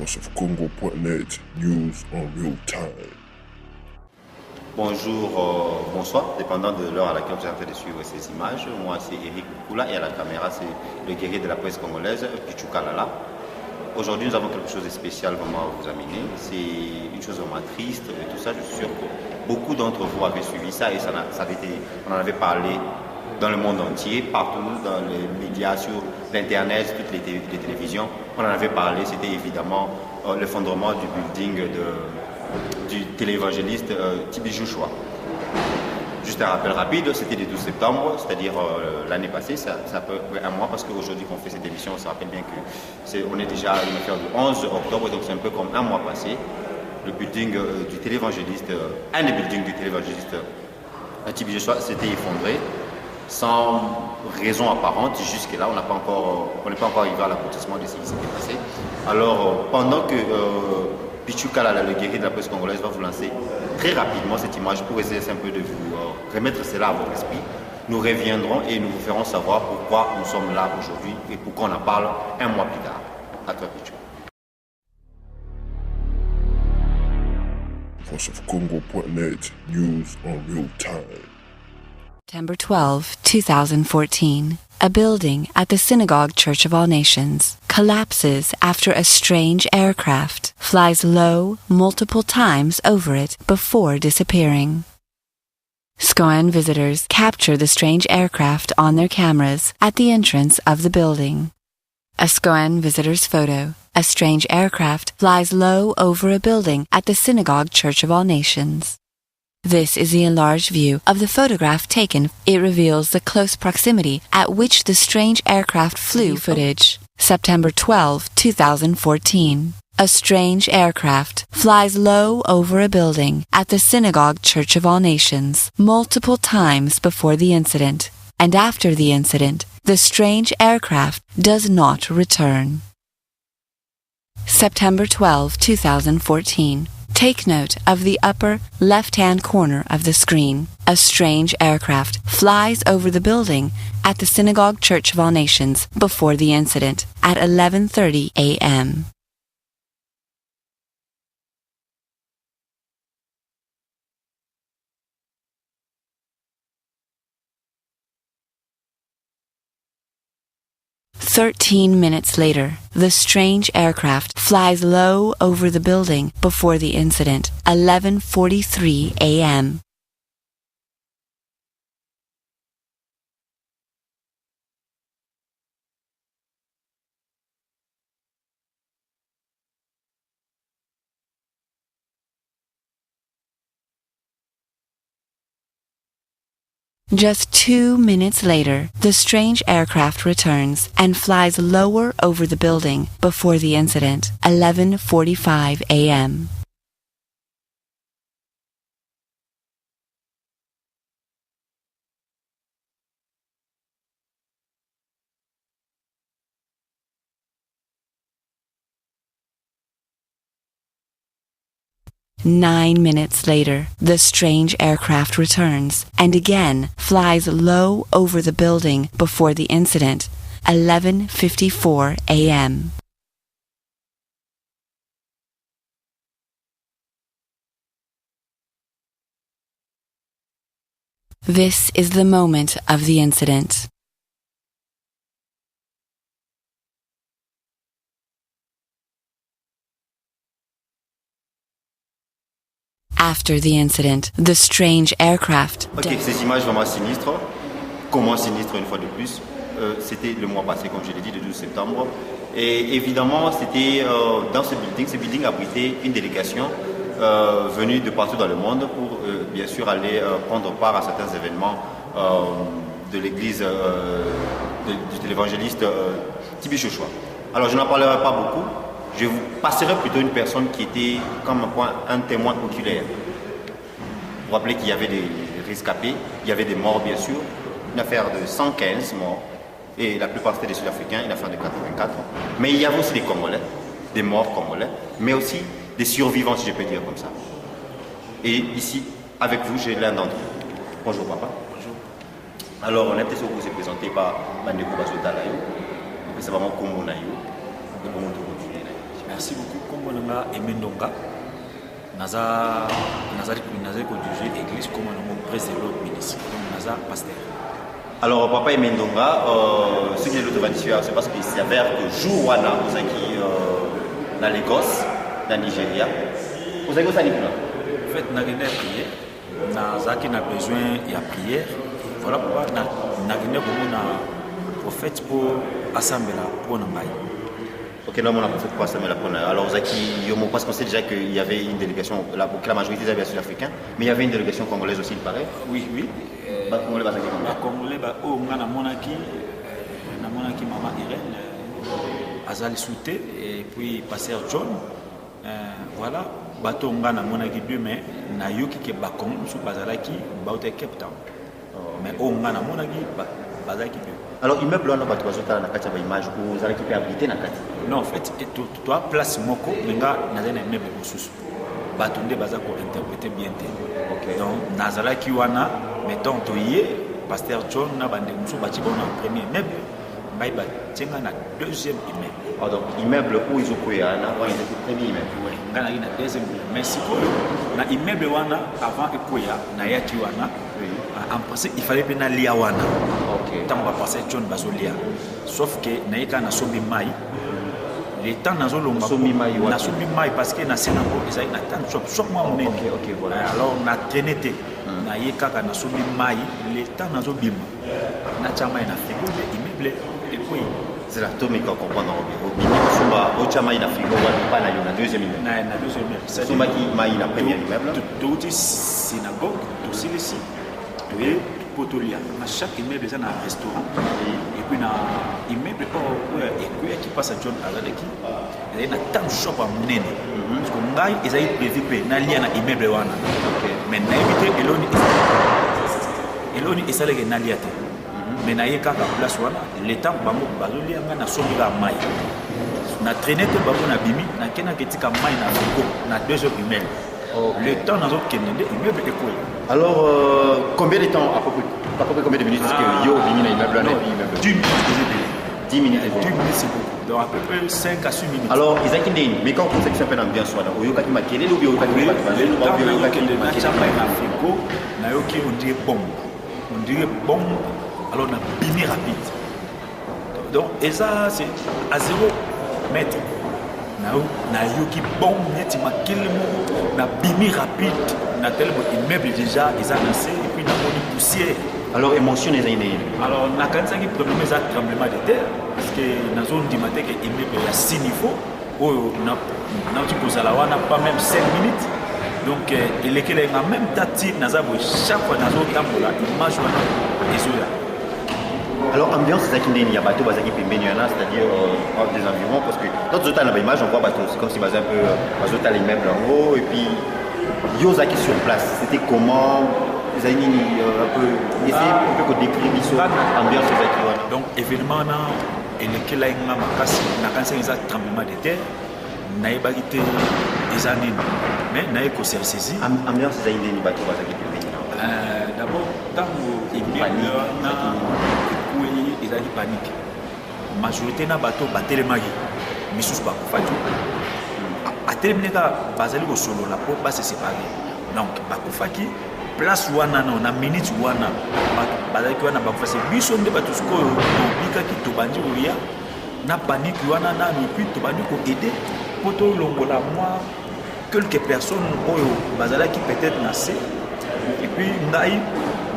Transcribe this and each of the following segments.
VoiceOfCongo.net, news en real time. Bonjour, bonsoir, dépendant de l'heure à laquelle vous êtes en train de suivre ces images. Moi, c'est Eric Boukoula et à la caméra, c'est le guerrier de la presse congolaise, Pichu Kalala. Aujourd'hui, nous avons quelque chose de spécial vraiment à vous amener. C'est une chose vraiment triste et tout ça. Je suis sûr que beaucoup d'entre vous avaient suivi ça et on en avait parlé dans le monde entier, partout, dans les médias, sur l'Internet, toutes les télévisions. On en avait parlé, c'était évidemment l'effondrement du building du téléévangéliste Tibi Joshua. Juste un rappel rapide, c'était le 12 septembre, c'est-à-dire l'année passée, ça peut un mois, parce qu'aujourd'hui qu'on fait cette émission, on se rappelle bien qu'on est déjà à une affaire du 11 octobre, donc c'est un peu comme un mois passé. Le building du téléévangéliste, un des buildings du téléévangéliste Tibi Joshua s'était effondré, sans raison apparente. Jusque-là, on n'est pas encore arrivé à l'aboutissement de ce qui s'était passé. Alors, pendant que Pichu Kalala, le guerrier de la presse congolaise, va vous lancer très rapidement cette image pour essayer un peu de vous remettre cela à votre esprit, nous reviendrons et nous vous ferons savoir pourquoi nous sommes là aujourd'hui et pourquoi on en parle un mois plus tard. À toi, Pichu. VoiceOfCongo.net, news en real time. September 12, 2014. A building at the Synagogue Church of All Nations collapses after a strange aircraft flies low multiple times over it before disappearing. SCOAN visitors capture the strange aircraft on their cameras at the entrance of the building. A SCOAN visitor's photo. A strange aircraft flies low over a building at the Synagogue Church of All Nations. This is the enlarged view of the photograph taken. It reveals the close proximity at which the strange aircraft flew. Footage. September 12, 2014. A strange aircraft flies low over a building at the Synagogue Church of All Nations multiple times before the incident, and after the incident, the strange aircraft does not return. September 12, 2014. Take note of the upper left-hand corner of the screen. A strange aircraft flies over the building at the Synagogue Church of All Nations before the incident at 11:30 a.m. "13 minutes later, the strange aircraft flies low over the building before the incident, 11:43 a.m. Just 2 minutes later, the strange aircraft returns and flies lower over the building before the incident, 11:45 a.m. "9 minutes later, the strange aircraft returns and again flies low over the building before the incident, 11:54 a.m. This is the moment of the incident. After the incident, the strange aircraft... Ok, ces images vraiment sinistres, comment sinistres une fois de plus, c'était le mois passé, comme je l'ai dit, le 12 septembre. Et évidemment, c'était dans ce building abritait une délégation venue de partout dans le monde pour bien sûr aller prendre part à certains événements de l'église de l'évangéliste Tibi Joshua. Alors je n'en parlerai pas beaucoup. Je vous passerai plutôt une personne qui était comme un témoin oculaire. Vous vous rappelez qu'il y avait des rescapés, il y avait des morts bien sûr, une affaire de 115 morts, et la plupart c'était des Sud-Africains, une affaire de 84. Mais il y avait aussi des Congolais, des morts congolais, mais aussi des survivants si je peux dire comme ça. Et ici, avec vous, j'ai l'un d'entre eux. Bonjour papa. Bonjour. Alors on est peut-être vous présenté par Bandeko Bazota Layo, c'est vraiment Kombo Nayo. Merci beaucoup. Comme on a Emendonga, Nazari conduisé l'église comme on a président de l'autre ministre, comme Nazar pasteur. Alors, papa Emendonga, ce qui est l'autre tradition, c'est parce qu'il s'avère que jour wana, vous êtes dans l'Écosse, dans le Nigeria, vous êtes où ça, Nicolas? En fait, nous avons prié, nous avons besoin de prière. Voilà pourquoi nous avons un prophète pour assembler pour nous. Ok, là, on a fait quoi ça, mais alors, parce qu'on sait déjà qu'il y avait une délégation, la majorité des Sud-Africains, mais il y avait une délégation congolaise aussi, il paraît. Oui, oui. Congolais, Congolais, on a monaki, maman Irène, Azali Souté, et puis pasteur John. Voilà, bateau on a monaki deux, mais na yoki qui est bakong, sous Bazalaki, baote Cape Town. Mais on a monaki, Bazalaki deux. Alors, immeuble là, on a une image où vous allez habiter dans la carte. Non, en fait, tu as place moko, mais là, on a un immeuble sous. Batunde baza ko interpréter bien. Ok. Donc, Nazala qui wana, mettons to yé, pasteur John na bande muso bati bon na premier immeuble, ba tienga na deuxième immeuble. Ah donc immeuble où ils ont pris ana, on était premier immeuble. Oui, ngana ina deuxième immeuble. Mais si na immeuble wana avant ekoya na yaki wana, en principe il fallait bien lia wana. OK. Tant va passer John bazolia. Sauf que na yeka na sombi mai. Les temps nazo longa na sombi mai parce que na Sénégal ils na tant shop moi mon. OK, voilà. Alors na traîné na yeka na sombi mai, les temps nazo bima. Na chama na frigo immeuble et puis c'est la tombe qu'on comprend dans le bureau. Au chama ina frigo wa pas na deuxième immeuble. Na deuxième immeuble. C'est somba qui mai na premier immeuble. Tout synagogue, tout ici. Tout est potolia. À chaque immeuble il y a un restaurant. Et puis na immeuble qui passe à John Azadeki. Il y a tant de shop à monene. Parce que ngai ils ont prévu que na lia na immeuble wana. Mais na éviter eloni esale ke na lia te. Mais na yeka ka place wana l'état bango bazolia na sombika mai. Na traîner te bango na bimi na kena ketika mai na frigo na deuxième immeuble. Le temps dans notre Kennedy, immeuble est quoi? Alors, combien de temps, à peu près combien de minutes est-ce que yo vini na immeuble là? 10 minutes. 10 minutes. 10 minutes c'est beaucoup. Donc à peu près 5 à 6 minutes. Alors, ils ont dit, mais quand on sait que c'est un peu d'ambiance, on y a qui maquillé ou bien on y a qui maquillé ou bien on y a qui maquillé. On dirait bombe. On dirait bombe. Alors on a bini rapide. Donc, et ça c'est à 0 mètre. Na yoki bon net makele mo na bimi rapide na tel immeuble déjà ils a lancé et puis na moni poussière. Alors émotion les aînés. Alors na kanisa qui problème ça tremblement de terre parce que na zone du matin que immeuble il y a 6 niveaux oh na tu pose la wana pas même 5 minutes donc il est que en même tati na za chaque fois na zone tambola image wana désolé. Alors, ambiance, c'est ça qui est, il y a bateau, c'est-à-dire des environs, parce que dans d'autres temps, l'image, on voit bateau, c'est comme si basé un peu, bateau, t'as les meubles en haut, et puis, Yozaki sur place, c'était comment, vous avez un peu, essayer un peu de décrire l'ambiance, c'est ça qui est. Donc, événement, il est là, il y a un tremblement de terre, il y a des années, mais il y a un saisi. Ambiance, c'est ça, il y a un bateau, c'est ça. D'abord, quand il y a ils ont dit panique. La majorité na bateau batele magi. Misus ba kufaju. A terminé ka bazali ko solo la po ba se séparer. Donc ba kufaki place wana na minute wana bazali ko wana ba kufasi biso nde bato sko bika ki to bandi uria na panique wana na ni puis to bandi ko aider poto longola moi quelques personnes oyo bazala qui peut-être nassé et puis ngai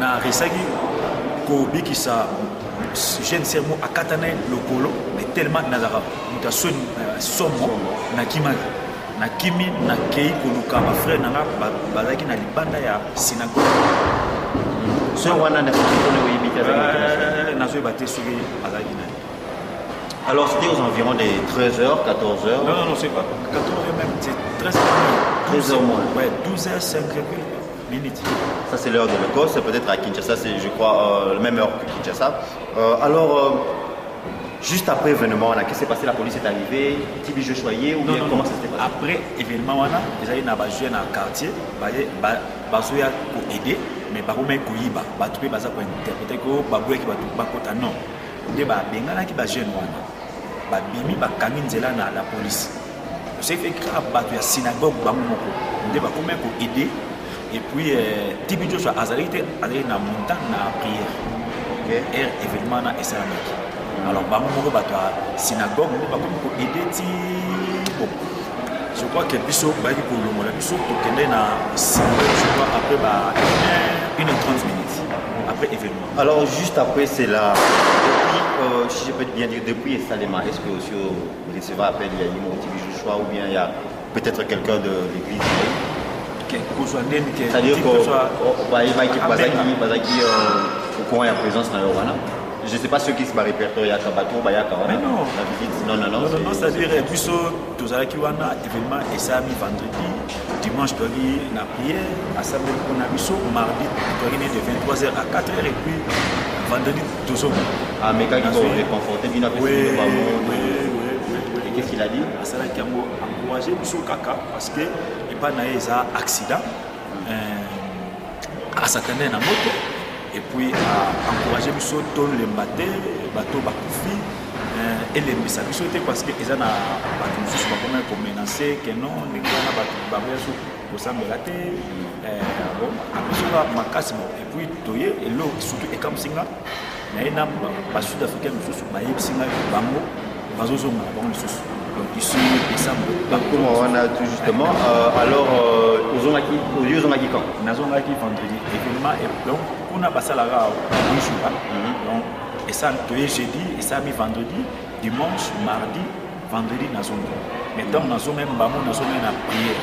na resaki ko bikisa jeune sermo akatana lokolo mais tellement nazara mutation somo na kimaki na kimi na kei koluka ba frère nanga bazaki na libanda ya synagogue ce wana na sikone oyibika na zo baté sur bazaki na. Alors c'était aux environs des 13h 14h. Non c'est pas 14h même, c'est 13h moins. Ouais, 12h05 minutes. Ça c'est l'heure de l'Écosse, peut-être à Kinshasa, c'est je crois la même heure que Kinshasa. Alors, juste après l'événement, qu'est-ce qui s'est passé? La police est arrivée, Tibi je choyais ou bien comment ça s'est passé? Après l'événement, ils allaient dans le quartier, ils allaient pour aider, mais par contre, ils allaient pour interpréter que les gens non. Ils allaient pour jeune, ils allaient pour la police. c'est fait que la synagogue de aider et puis Tibi Joshua Azali allé dans montagne na prière événement na islamique alors la synagogue va aider ti bon je crois que biso ba pour le moment biso to kende na synagogue je crois après 1h30 après événement. Alors juste après c'est là depuis si je peux bien dire depuis Salema est-ce que aussi vous recevez appel il y a une Tibi Joshua ou bien il y a peut-être quelqu'un de l'église c'est-à-dire que au courant il y a présence dans le je ne sais pas ceux qui se barrent répertoire, il y a Kabato, il y a Kawana. Non, c'est-à-dire plutôt tous les qui ont un événement et ça mis vendredi, dimanche tu as la prière, assemblée qu'on a mis mardi, tu as de 23h à 4h et puis vendredi tout ça. Ah mais quand ils sont réconfortés, ils ont fait et qu'est-ce qu'il a dit? Ça a encouragé Bissou Kaka parce que il pas eu un accident à Satané dans moto. Et puis encourager Bissou tout le matin, bateau Bakoufi, et les messages parce que ils ont pas menacé que non, les gars bateau pour ça me rater, bon, et puis toyer et l'eau surtout et comme singa, mais il n'a pas sud-africain sous maïb singa bango, bazozo bon les sous. Donc ici décembre. Comme on a tout justement, alors aux Omaki quand? Nazongaki vendredi événement et donc on a passé la gare donc et ça jeudi et ça mis vendredi dimanche mardi vendredi nazongi mais donc nazo même bamo nazo même na prière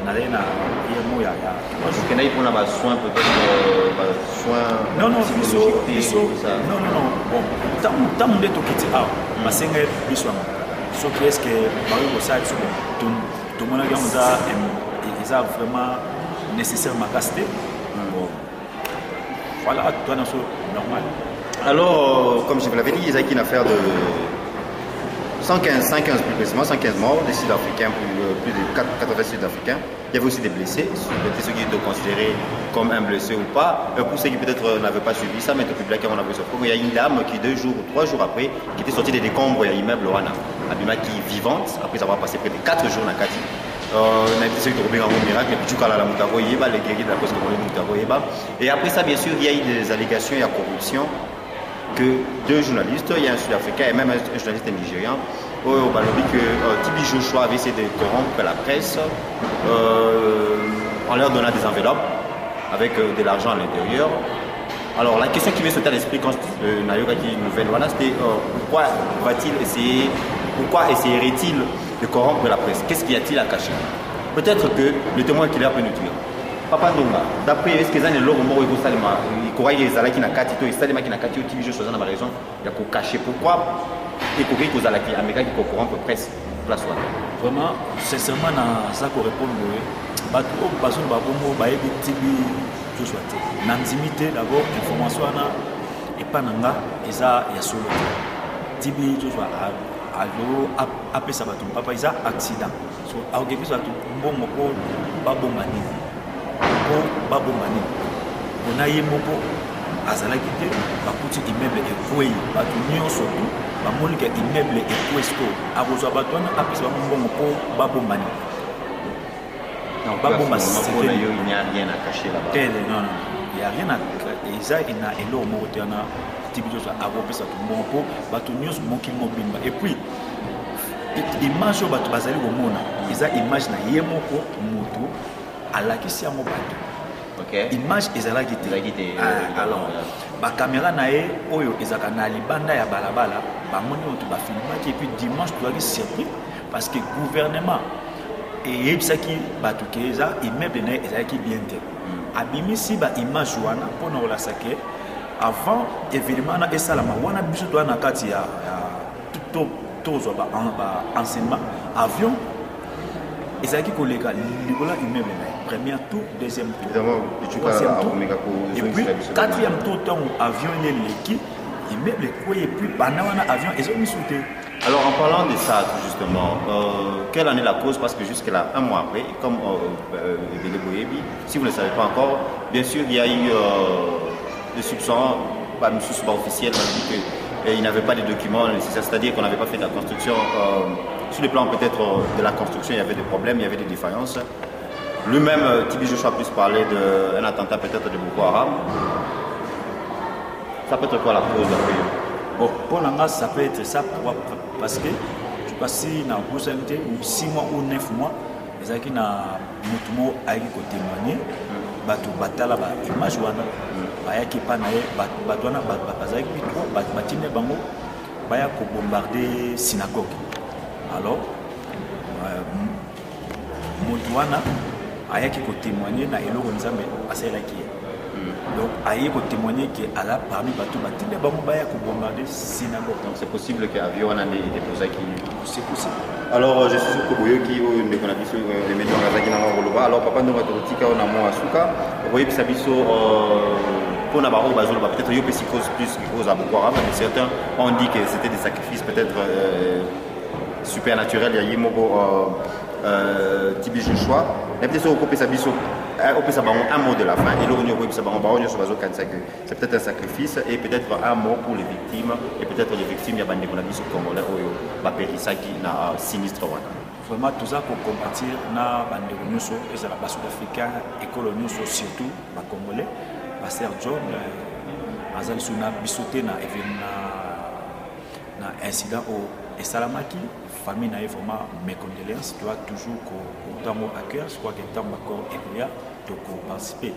n'allez na prière moya ya parce que là il prend la soin peut-être soin non bon tant on est au kiti ah masenga biso ce qui est-ce que Mario Bossa tout le monde a vraiment nécessaire ma casté. Voilà, toi dans ce normal. Alors, comme je vous l'avais dit, il y a une affaire de 115 plus précisément, 115 morts, des Sud-Africains, plus de 80 Sud-Africains. Il y avait aussi des blessés, peut-être ceux qui étaient considérés comme un blessé ou pas. Pour ceux qui peut-être n'avaient pas suivi ça, mais depuis on a vu ça. Il y a une dame qui 2 jours ou 3 jours après, qui était sortie des décombres, il y a immeuble Wana, Abima qui est vivante, après avoir passé près de 4 jours dans Kati. On a été ceux qui ont trouvé un miracle, et puis tu as la Moutaro Yeba, les guerriers de la poste congolaise Moutaro Yeba. Et après ça, bien sûr, il y a eu des allégations, il y a corruption, que 2 journalistes, il y a un Sud-Africain et même un journaliste nigérian, on dit que Tibi Joshua avait essayé de corrompre la presse en leur donnant des enveloppes avec de l'argent à l'intérieur. Alors la question qui m'est sautée à l'esprit quand Nayoka qui nouvelle, voilà, c'était pourquoi essayerait-il de corrompre la presse? Qu'est-ce qu'il y a-t-il à cacher? Peut-être que le témoin qu'il a peut nous dire. Papa Ndonga, d'après est-ce que les gens ont salima, il croit qu'il y a qui n'a qu'à tito, et salima qui n'a qu'à tito, Tibi Joshua n'a pas raison, il y a qu'à cacher. Pourquoi? Et pour qu'ils aient qui Américain qui corrompt presse place vraiment sincèrement dans ça qu'on répond bateau bazo babomo bayebi Tibi Joshua n'intimité d'abord information et pas nanga eza ya solo Tibi Joshua allo après ça bateau papa isa accident so auke biso bateau mbongo ko babomani on a eu moko azalaki te bakuti immeuble ekwei bato nyonso tu bamonike immeuble ekwesco akozwa bato wana apesa bambongo mpo babombani babomba il n'y a rien à cacher là-bas. Non, il n'y a rien à cacher. Il y a eloko moko te wana Tibi Joshua akopesa tu mbongo mpo bato nyonso mokili mobimba et puis image oyo bato bazali komona eza image na ye moko moto alakisi yango bato. Image ezalaki te alors bacaméra na ye oyo ezalaka na libanda ya balabala bamoni oyo bafilmaki et puis dimanche tozalaki surpris parce que gouvernement eyebisaki bato ke eza immeuble na ye ezalaki bien te abimisi baimage wana mpona kolasa ke avant événement wana esalama wana biso toya na kati ya tozwa baenseignement avion ezalaki koleka likola immeuble na ye premier tour, deuxième tour, troisième tour, et puis quatrième tour, avion l'équipe, immeuble et puis pendant l'avion, ils ont mis sous terre. Alors en parlant de ça justement, quelle en est la cause? Parce que jusque-là, un mois après, comme si vous ne le savez pas encore, bien sûr il y a eu des soupçons, pas officiels, on a dit qu'il n'avait pas de documents nécessaires, c'est-à-dire qu'on n'avait pas fait de la construction Sur le plan peut-être de la construction, il y avait des problèmes, il y avait des défaillances. Lui-même, Tibi Joshua a plus parlé d'un attentat peut-être de Boko Haram. Ça peut être quoi la cause d'après? Bon, pour l'anga, ça peut être ça parce que tu passes dans la possibilité ou 6 mois ou 9 mois, les gens qui ont mutumo aiki ko témoigner, batu batala ba image wana, baya ki pa naye batu wana bazaki bitro batine bango baya ko bombarder synagogue. Alors mutu wana ayaki ko témoigner na eloko nzambe aselaki. Donc, il faut témoigner que Allah parmi bateaux batine bango baya ko bombarder synagogue. Donc c'est possible que avion on a déposé qui. C'est possible. Alors je suis sûr que vous qui ne connaissez pas les médias qui n'ont pas. Alors papa nous va te dire qu'on a moins à souka. Vous voyez que ça biso pour na baro bazolo peut-être yo psychose plus que cause à Boko Haram, mais certains ont dit que c'était des sacrifices peut-être supernaturels. Il y a Yimobo Tibi Joshua. Mais peut-être au copé ça biso un mot de la fin. Et c'est peut-être un sacrifice et peut-être un mot pour les victimes. Et peut-être les victimes, il y a des gens congolais qui ont sinistre. Vraiment, tout ça pour combattre na bande nyonso ezala ba sud-africain école nyonso surtout ba congolais pasteur John azali suna bisoté na incident au esalamaki famille na vraiment mes condoléances doit toujours autant à cœur je crois que tant encore évoluer de participer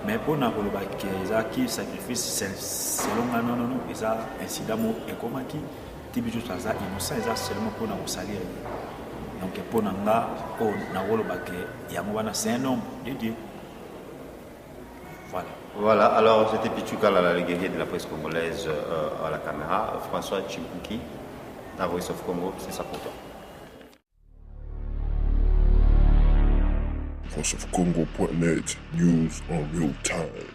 mais pour na koloba que ezaki sacrifice selon non eza incident mo ekomaki Tibi Joshua za innocent eza seulement pour na salir. Donc pour nanga oh na koloba que yango wana c'est un homme de Dieu. Voilà, alors c'était Pichuka, le guerrier de la presse congolaise à la caméra, François Chimpuki, la Voice of Congo, c'est ça pour toi. VoiceOfCongo.net, news on real time.